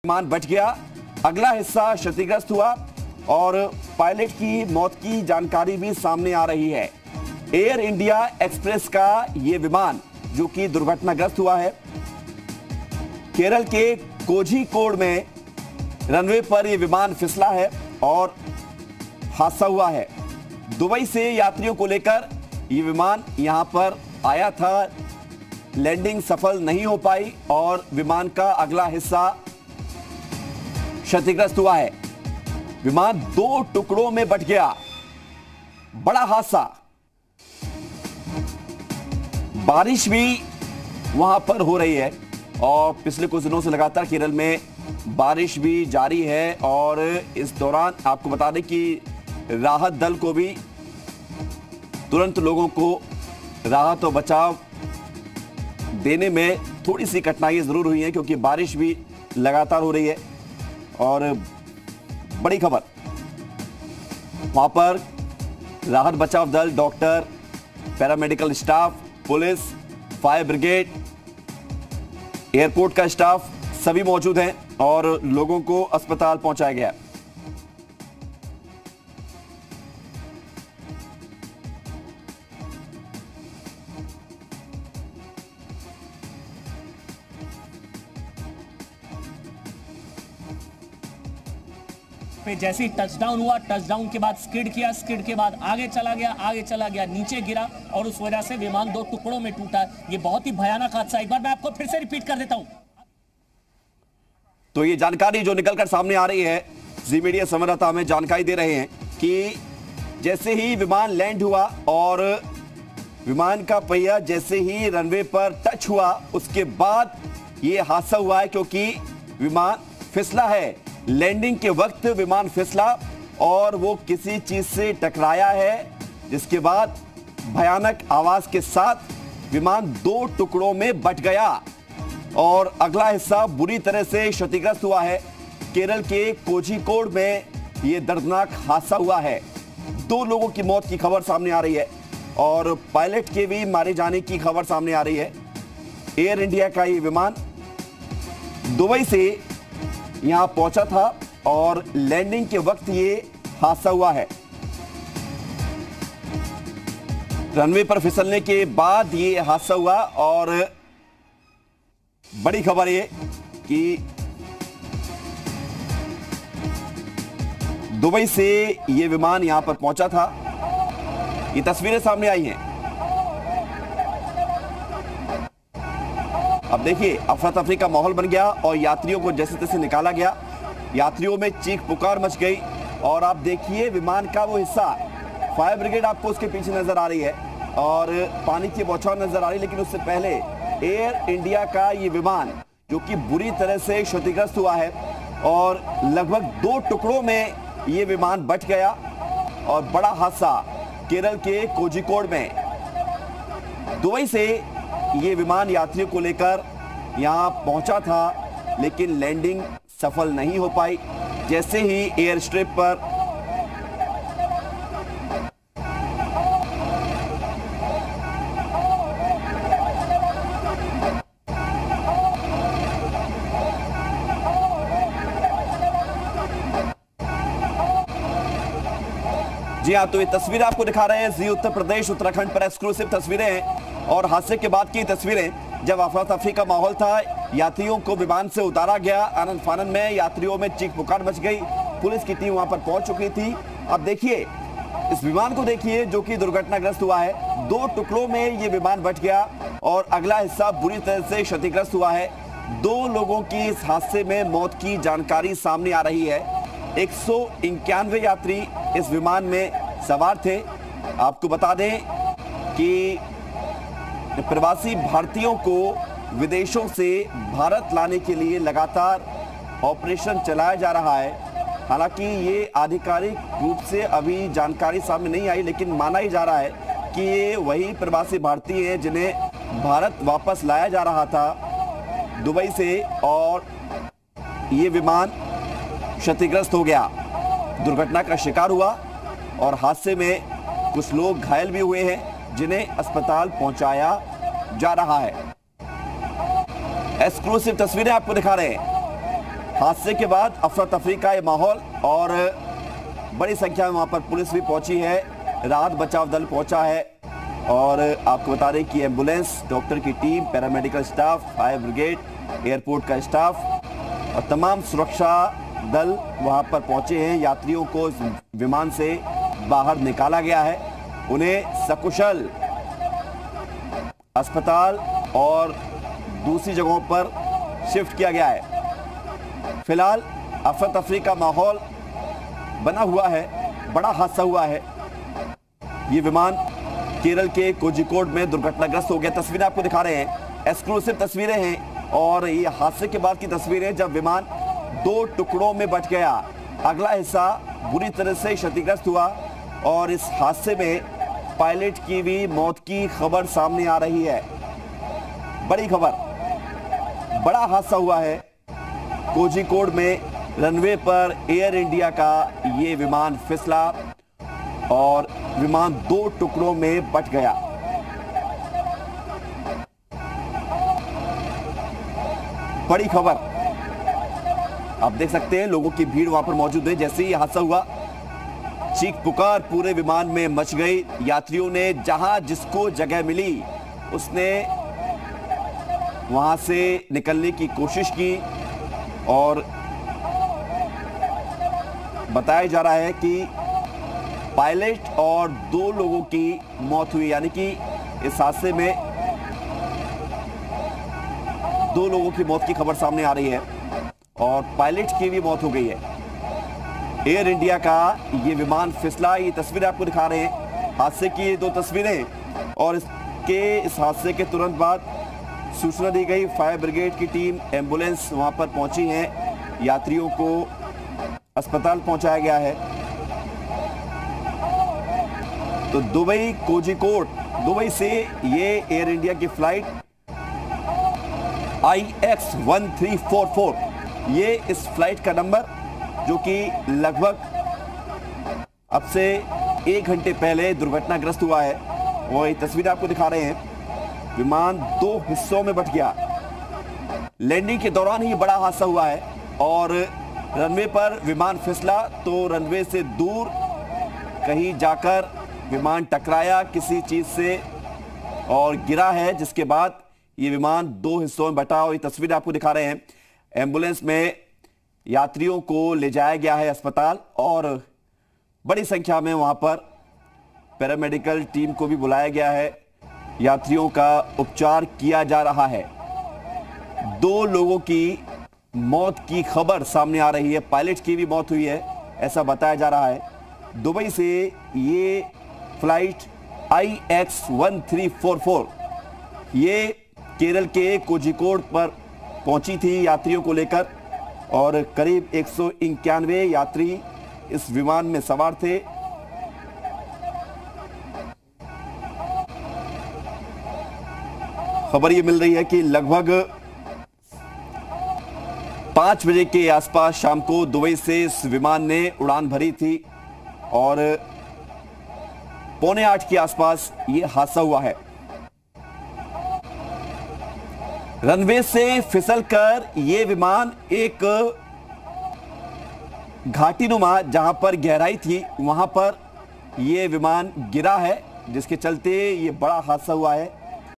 विमान बच गया, अगला हिस्सा क्षतिग्रस्त हुआ और पायलट की मौत की जानकारी भी सामने आ रही है। एयर इंडिया एक्सप्रेस का यह विमान जो कि दुर्घटनाग्रस्त हुआ है, केरल के कोझिकोड में रनवे पर यह विमान फिसला है और हादसा हुआ है। दुबई से यात्रियों को लेकर यह विमान यहां पर आया था, लैंडिंग सफल नहीं हो पाई और विमान का अगला हिस्सा क्षतिग्रस्त हुआ है। विमान 2 टुकड़ों में बट गया, बड़ा हादसा। बारिश भी वहां पर हो रही है और पिछले कुछ दिनों से लगातार केरल में बारिश भी जारी है और इस दौरान आपको बता दें कि राहत दल को भी तुरंत लोगों को राहत और बचाव देने में थोड़ी सी कठिनाइयां जरूर हुई हैं क्योंकि बारिश भी लगातार हो रही है। और बड़ी खबर, वहां पर राहत बचाव दल, doctor, paramedical staff, police, fire brigade, airport का स्टाफ सभी मौजूद हैं और लोगों को अस्पताल पहुंचाया गया है। पे जैसे ही टचडाउन हुआ, टचडाउन के बाद स्किड किया, स्किड के बाद आगे चला गया, नीचे गिरा और उस वजह से विमान 2 टुकड़ों में टूटा। ये बहुत ही भयानक हादसा। एक बार मैं आपको फिर से रिपीट कर देता हूं। तो ये जानकारी जो निकलकर सामने आ रही है, जी मीडिया संवाददाता हमें जानकारी दे रहे हैं कि जैसे ही विमान लैंड हुआ और विमान का पहिया जैसे ही रनवे पर टच हुआ, उसके बाद ये हादसा हुआ है क्योंकि विमान फिसला है। लैंडिंग के वक्त विमान फिसला और वो किसी चीज से टकराया है, जिसके बाद भयानक आवाज के साथ विमान 2 टुकड़ों में बट गया और अगला हिस्सा बुरी तरह से क्षतिग्रस्त हुआ है। केरल के कोझिकोड में यह दर्दनाक हादसा हुआ है। 2 लोगों की मौत की खबर सामने आ रही है और पायलट के भी मारे जाने की खबर सामने आ रही है। एयर इंडिया का यह विमान दुबई से यहां पहुंचा था और लैंडिंग के वक्त ये हादसा हुआ है। रनवे पर फिसलने के बाद ये हादसा हुआ और बड़ी खबर ये कि दुबई से ये विमान यहां पर पहुंचा था। ये तस्वीरें सामने आई हैं। अब देखिए, अफरा तफरी का माहौल बन गया और यात्रियों को जैसे तैसे निकाला गया। यात्रियों में चीख पुकार मच गई और आप देखिए विमान का वो हिस्सा, फायर ब्रिगेड आपको उसके पीछे नजर आ रही है और पानी की बौछार नजर आ रही है। लेकिन उससे पहले एयर इंडिया का ये विमान जो कि बुरी तरह से क्षतिग्रस्त हुआ है और लगभग 2 टुकड़ों में ये विमान बच गया और बड़ा हादसा केरल के कोझिकोड में। दुबई से ये विमान यात्रियों को लेकर यहां पहुंचा था लेकिन लैंडिंग सफल नहीं हो पाई। जैसे ही एयर स्ट्रिप पर जी हाँ, तो ये तस्वीरें आपको दिखा रहे हैं जी उत्तर प्रदेश उत्तराखंड पर एक्सक्लूसिव तस्वीरें हैं और हादसे के बाद की तस्वीरें जब अफरा तफरी का माहौल था। यात्रियों को विमान से उतारा गया, आनंद फानन में यात्रियों में चीख पुकार मच गई। पुलिस की टीम वहां पर पहुंच चुकी थी। अब देखिए इस विमान को, देखिए जो कि दुर्घटनाग्रस्त हुआ है। 2 टुकड़ों में ये विमान बच गया और अगला हिस्सा बुरी तरह से क्षतिग्रस्त हुआ है। 2 लोगों की इस हादसे में मौत की जानकारी सामने आ रही है। 191 यात्री इस विमान में सवार थे। आपको बता दें कि प्रवासी भारतीयों को विदेशों से भारत लाने के लिए लगातार ऑपरेशन चलाया जा रहा है। हालांकि ये आधिकारिक रूप से अभी जानकारी सामने नहीं आई, लेकिन माना ही जा रहा है कि ये वही प्रवासी भारतीय हैं जिन्हें भारत वापस लाया जा रहा था दुबई से और ये विमान क्षतिग्रस्त हो गया, दुर्घटना का शिकार हुआ और हादसे में कुछ लोग घायल भी हुए हैं जिन्हें अस्पताल पहुंचाया जा रहा है। एक्सक्लूसिव तस्वीरें आपको दिखा रहे हैं। हादसे के बाद अफरा तफरी का ये माहौल और बड़ी संख्या में वहां पर पुलिस भी पहुंची है, राहत बचाव दल पहुंचा है और आपको बता दें कि एम्बुलेंस, डॉक्टर की team, paramedical staff, fire brigade, airport का स्टाफ और तमाम सुरक्षा दल वहां पर पहुंचे हैं। यात्रियों को इस विमान से बाहर निकाला गया है, उन्हें सकुशल अस्पताल और दूसरी जगहों पर शिफ्ट किया गया है। फिलहाल अफरा तफरी का माहौल बना हुआ है, बड़ा हादसा हुआ है। ये विमान केरल के कोझिकोड में दुर्घटनाग्रस्त हो गया। तस्वीरें आपको दिखा रहे हैं, एक्सक्लूसिव तस्वीरें हैं और ये हादसे के बाद की तस्वीरें जब विमान 2 टुकड़ों में बंट गया। अगला हिस्सा बुरी तरह से क्षतिग्रस्त हुआ और इस हादसे में पायलट की भी मौत की खबर सामने आ रही है। बड़ी खबर, बड़ा हादसा हुआ है कोझिकोड में। रनवे पर एयर इंडिया का ये विमान फिसला और विमान 2 टुकड़ों में बंट गया। बड़ी खबर, आप देख सकते हैं लोगों की भीड़ वहां पर मौजूद है। जैसे ही हादसा हुआ, चीख पुकार पूरे विमान में मच गई। यात्रियों ने जहां जिसको जगह मिली उसने वहां से निकलने की कोशिश की और बताया जा रहा है कि पायलट और 2 लोगों की मौत हुई, यानी कि इस हादसे में 2 लोगों की मौत की खबर सामने आ रही है और पायलट की भी मौत हो गई है। एयर इंडिया का ये विमान फिसला। ये तस्वीरें आपको दिखा रहे हैं, हादसे की ये 2 तस्वीरें और इस हादसे के तुरंत बाद सूचना दी गई। फायर ब्रिगेड की टीम, एम्बुलेंस वहां पर पहुंची है, यात्रियों को अस्पताल पहुंचाया गया है। तो दुबई कोझिकोड, दुबई से ये एयर इंडिया की फ्लाइट IX1344, ये इस फ्लाइट का नंबर जो कि लगभग अब से 1 घंटे पहले दुर्घटनाग्रस्त हुआ है, वो ये तस्वीर आपको दिखा रहे हैं। विमान 2 हिस्सों में बंट गया। लैंडिंग के दौरान ही बड़ा हादसा हुआ है और रनवे पर विमान फिसला तो रनवे से दूर कहीं जाकर विमान टकराया किसी चीज से और गिरा है, जिसके बाद ये विमान 2 हिस्सों में बटा। और ये तस्वीर आपको दिखा रहे हैं, एम्बुलेंस में यात्रियों को ले जाया गया है अस्पताल और बड़ी संख्या में वहां पर पैरामेडिकल टीम को भी बुलाया गया है। यात्रियों का उपचार किया जा रहा है। 2 लोगों की मौत की खबर सामने आ रही है, पायलट की भी मौत हुई है ऐसा बताया जा रहा है। दुबई से ये फ्लाइट IX1344 ये केरल के कोझिकोड पर पहुंची थी यात्रियों को लेकर और करीब 191 यात्री इस विमान में सवार थे। खबर ये मिल रही है कि लगभग 5 बजे के आसपास शाम को दुबई से इस विमान ने उड़ान भरी थी और 7:45 के आसपास ये हादसा हुआ है। रनवे से फिसलकर ये विमान एक घाटीनुमा जहां पर गहराई थी वहां पर ये विमान गिरा है, जिसके चलते ये बड़ा हादसा हुआ है।